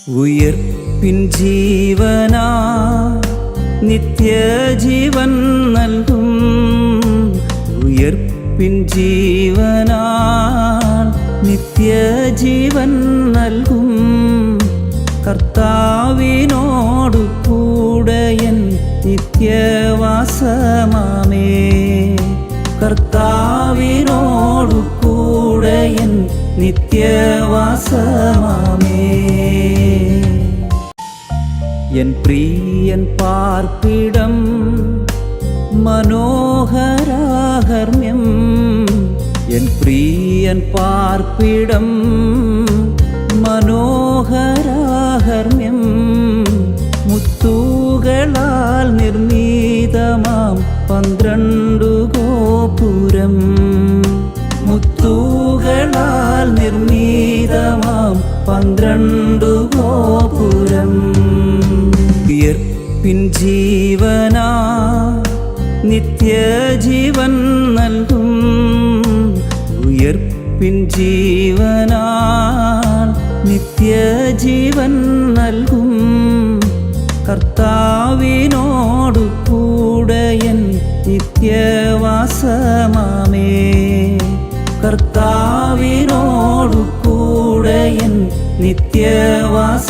ഉയർപ്പിൻ ജീവനാ നിത്യജീവൻ നൽകും. ഉയർപ്പിൻ ജീവനാ നിത്യജീവൻ നൽകും. കർത്താവിനോടു കൂടെയൻ നിത്യവാസമാമേ. കർത്താവിനോടു കൂടെയൻ നിത്യവാസമാമേ. എൻ പ്രിയൻ പാർപ്പിടം മനോഹരാഹർമ്മ്യം. എൻ പ്രിയൻ പാർപ്പിടം മനോഹരാഹർമ്മ്യം. മുത്തുകളാൽ നിർമ്മിതമാം 12 ഗോപുരം. മുത്തുകളാൽ നിർമ്മിതമാം 12 ഗോപുരം. ഉയർപ്പിൻ ജീവനാ നിത്യജീവൻ നൽകും. ഉയർപ്പിൻ ജീവനാ നിത്യജീവൻ നൽകും. കർത്താവിനോടു കൂടെയൻ നിത്യവാസമാമേ. കർത്താവിനോടു കൂടെയൻ നിത്യവാസമാമേ.